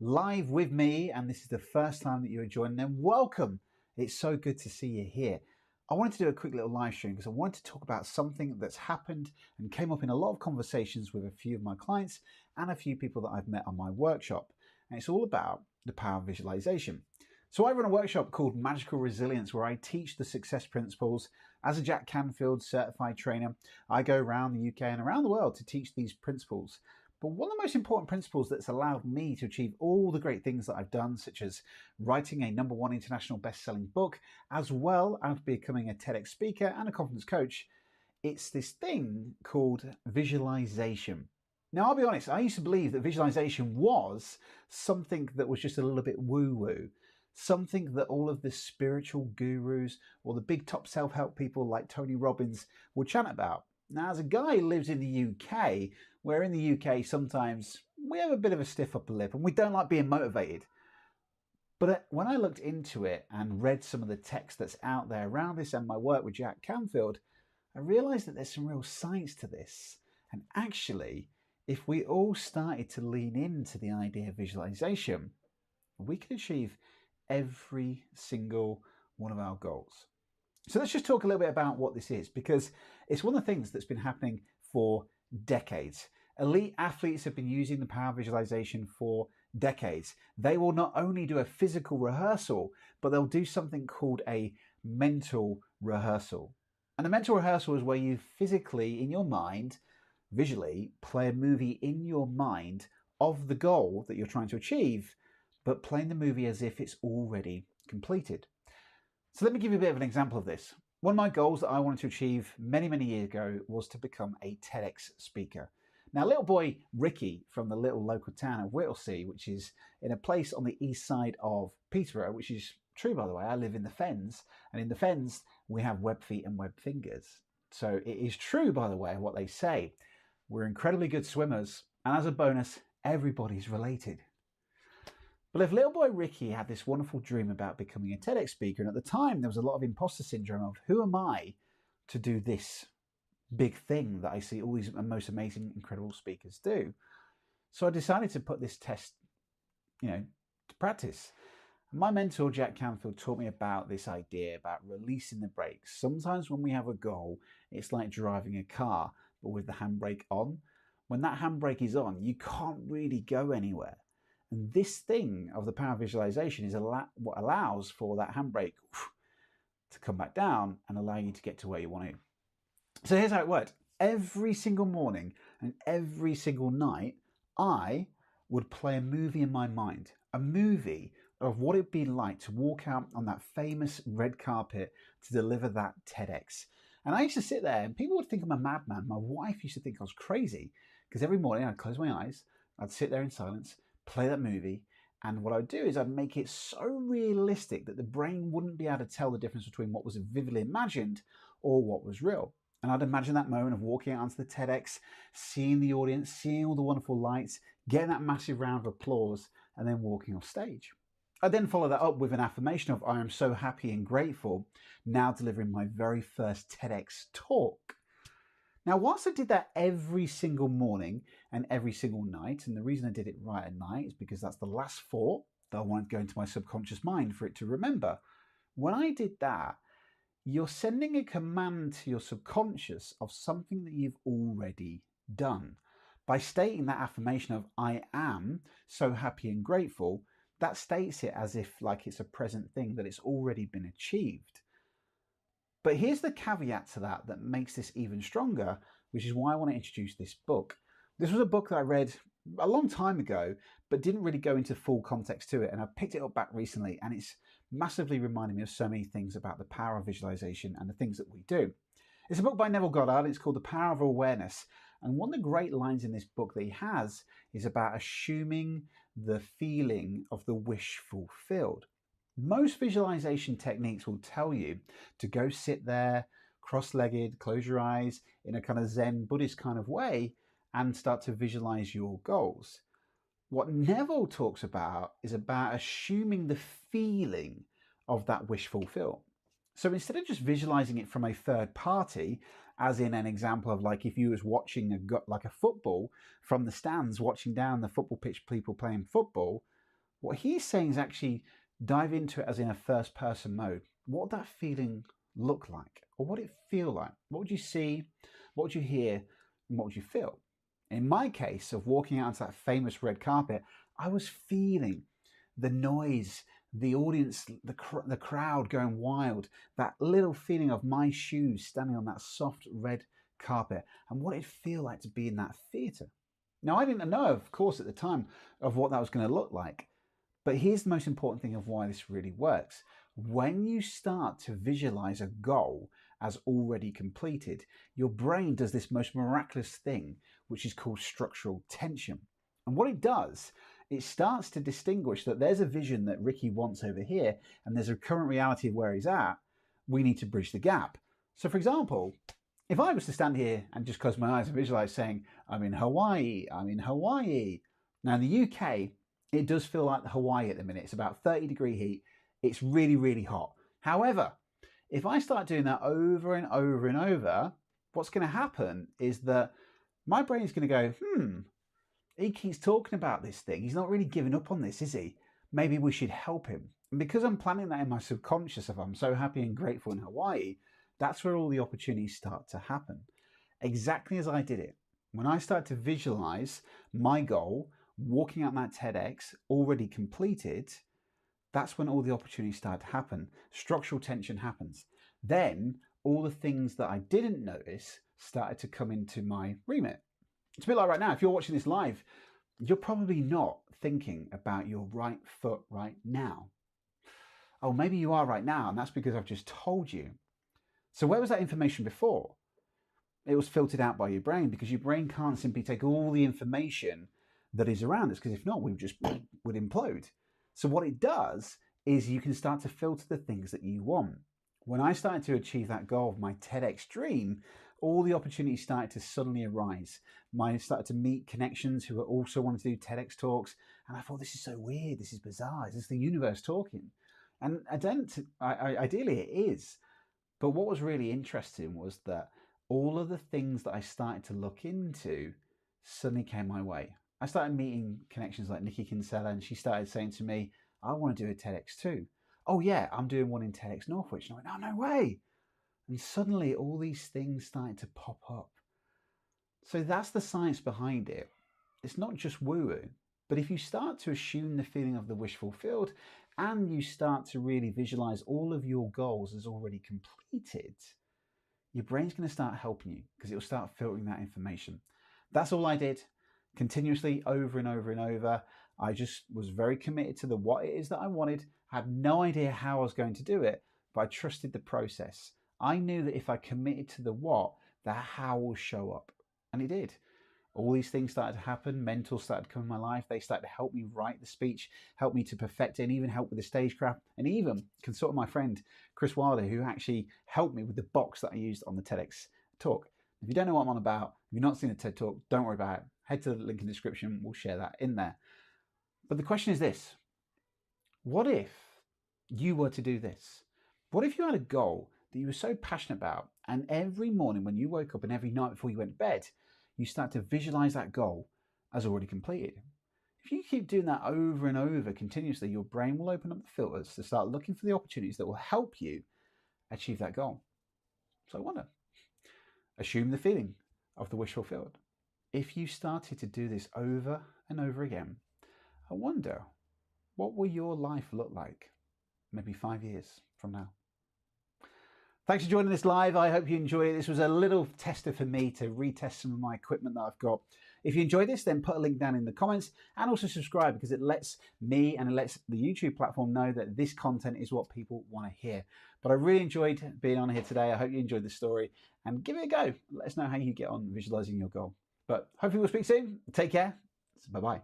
live with me and this is the first time that you're joining, then welcome. It's so good to see you here. I wanted to do a quick little live stream because I wanted to talk about something that's happened and came up in a lot of conversations with a few of my clients and a few people that I've met on my workshop. And it's all about the power of visualization. So I run a workshop called Magical Resilience where I teach the success principles. As a Jack Canfield certified trainer, I go around the UK and around the world to teach these principles. But one of the most important principles that's allowed me to achieve all the great things that I've done, such as writing a #1 international best-selling book, as well as becoming a TEDx speaker and a confidence coach, it's this thing called visualization. Now, I'll be honest, I used to believe that visualization was something that was just a little bit woo-woo, something that all of the spiritual gurus or the big top self-help people like Tony Robbins would chant about. Now, as a guy who lives in the UK, where in the UK sometimes we have a bit of a stiff upper lip and we don't like being motivated. But when I looked into it and read some of the text that's out there around this and my work with Jack Canfield, I realized that there's some real science to this. And actually, if we all started to lean into the idea of visualization, we could achieve every single one of our goals. So let's just talk a little bit about what this is, because it's one of the things that's been happening for decades. Elite athletes have been using the power of visualization for decades. They will not only do a physical rehearsal, but they'll do something called a mental rehearsal. And a mental rehearsal is where you physically, in your mind, visually play a movie in your mind of the goal that you're trying to achieve, but playing the movie as if it's already completed. So let me give you a bit of an example of this. One of my goals that I wanted to achieve many, many years ago was to become a TEDx speaker. Now, little boy Ricky from the little local town of Whittlesea, which is in a place on the east side of Peterborough, which is true, by the way. I live in the Fens, and in the Fens, we have web feet and web fingers. So it is true, by the way, what they say. We're incredibly good swimmers, and as a bonus, everybody's related. But if little boy Ricky had this wonderful dream about becoming a TEDx speaker, and at the time there was a lot of imposter syndrome of who am I to do this big thing that I see all these most amazing, incredible speakers do. So I decided to put this test, to practice. And my mentor, Jack Canfield, taught me about this idea about releasing the brakes. Sometimes when we have a goal, it's like driving a car, but with the handbrake on. When that handbrake is on, you can't really go anywhere. And this thing of the power of visualization is what allows for that handbrake to come back down and allow you to get to where you want to. So here's how it worked. Every single morning and every single night, I would play a movie in my mind, a movie of what it'd be like to walk out on that famous red carpet to deliver that TEDx. And I used to sit there and people would think I'm a madman. My wife used to think I was crazy because every morning I'd close my eyes, I'd sit there in silence, play that movie, and what I'd do is I'd make it so realistic that the brain wouldn't be able to tell the difference between what was vividly imagined or what was real. And I'd imagine that moment of walking out onto the TEDx, seeing the audience, seeing all the wonderful lights, getting that massive round of applause, and then walking off stage. I'd then follow that up with an affirmation of I am so happy and grateful, now delivering my very first TEDx talk. Now, whilst I did that every single morning and every single night, and the reason I did it right at night is because that's the last thought that I wanted to go into my subconscious mind for it to remember. When I did that, you're sending a command to your subconscious of something that you've already done. By stating that affirmation of I am so happy and grateful, that states it as if like it's a present thing, that it's already been achieved. But here's the caveat to that makes this even stronger, which is why I want to introduce this book. This was a book that I read a long time ago, but didn't really go into full context to it. And I picked it up back recently, and it's massively reminded me of so many things about the power of visualization and the things that we do. It's a book by Neville Goddard. It's called The Power of Awareness. And one of the great lines in this book that he has is about assuming the feeling of the wish fulfilled. Most visualization techniques will tell you to go sit there, cross-legged, close your eyes in a kind of Zen Buddhist kind of way and start to visualize your goals. What Neville talks about is about assuming the feeling of that wish fulfilled. So instead of just visualizing it from a third party, as in an example of like if you was watching a football from the stands, watching down the football pitch, people playing football, What he's saying is actually dive into it as in a first person mode. What would that feeling look like? Or what would it feel like? What would you see? What would you hear? And what would you feel? In my case of walking out onto that famous red carpet, I was feeling the noise, the audience, the crowd going wild, that little feeling of my shoes standing on that soft red carpet, and what it'd feel like to be in that theatre. Now, I didn't know, of course, at the time of what that was going to look like. But here's the most important thing of why this really works. When you start to visualize a goal as already completed, your brain does this most miraculous thing, which is called structural tension. And what it does, it starts to distinguish that there's a vision that Ricky wants over here, and there's a current reality of where he's at. We need to bridge the gap. So for example, if I was to stand here and just close my eyes and visualize saying, I'm in Hawaii, I'm in Hawaii. Now in the UK, it does feel like Hawaii at the minute. It's about 30-degree heat. It's really, really hot. However, if I start doing that over and over and over, what's going to happen is that my brain is going to go, he keeps talking about this thing. He's not really giving up on this, is he? Maybe we should help him. And because I'm planning that in my subconscious of I'm so happy and grateful in Hawaii, that's where all the opportunities start to happen. Exactly as I did it. When I start to visualize my goal, walking out that TEDx already completed, that's when all the opportunities start to happen. Structural tension happens. Then all the things that I didn't notice started to come into my remit. It's a bit like right now. If you're watching this live, you're probably not thinking about your right foot right now. Oh, maybe you are right now, and that's because I've just told you. So where was that information before? It was filtered out by your brain, because your brain can't simply take all the information that is around us, because if not, we would implode. So what it does is you can start to filter the things that you want. When I started to achieve that goal of my TEDx dream, all the opportunities started to suddenly arise. I started to meet connections who also wanted to do TEDx talks, and I thought, this is so weird, this is bizarre, this is the universe talking. And ideally it is. But what was really interesting was that all of the things that I started to look into suddenly came my way. I started meeting connections like Nikki Kinsella, and she started saying to me, I want to do a TEDx too. Oh yeah, I'm doing one in TEDx Northwich. And I went, no way. And suddenly all these things started to pop up. So that's the science behind it. It's not just woo-woo, but if you start to assume the feeling of the wish fulfilled, and you start to really visualize all of your goals as already completed, your brain's going to start helping you, because it will start filtering that information. That's all I did. Continuously, over and over and over. I just was very committed to what it is that I wanted. I had no idea how I was going to do it, but I trusted the process. I knew that if I committed to the what, the how will show up. And it did. All these things started to happen. Mentors started to come in my life. They started to help me write the speech, help me to perfect it, and even help with the stagecraft, and even consult my friend, Chris Wilder, who actually helped me with the box that I used on the TEDx talk. If you don't know what I'm on about, if you've not seen a TED Talk, don't worry about it. Head to the link in the description. We'll share that in there. But the question is this. What if you were to do this? What if you had a goal that you were so passionate about, and every morning when you woke up and every night before you went to bed, you start to visualize that goal as already completed? If you keep doing that over and over continuously, your brain will open up the filters to start looking for the opportunities that will help you achieve that goal. So I wonder, assume the feeling of the wish fulfilled. If you started to do this over and over again, I wonder, what will your life look like maybe 5 years from now? Thanks for joining this live. I hope you enjoyed it. This was a little tester for me to retest some of my equipment that I've got. If you enjoyed this, then put a link down in the comments, and also subscribe, because it lets me and it lets the YouTube platform know that this content is what people want to hear. But I really enjoyed being on here today. I hope you enjoyed the story, and give it a go. Let us know how you get on visualizing your goal. But hopefully we'll speak soon. Take care. Bye-bye.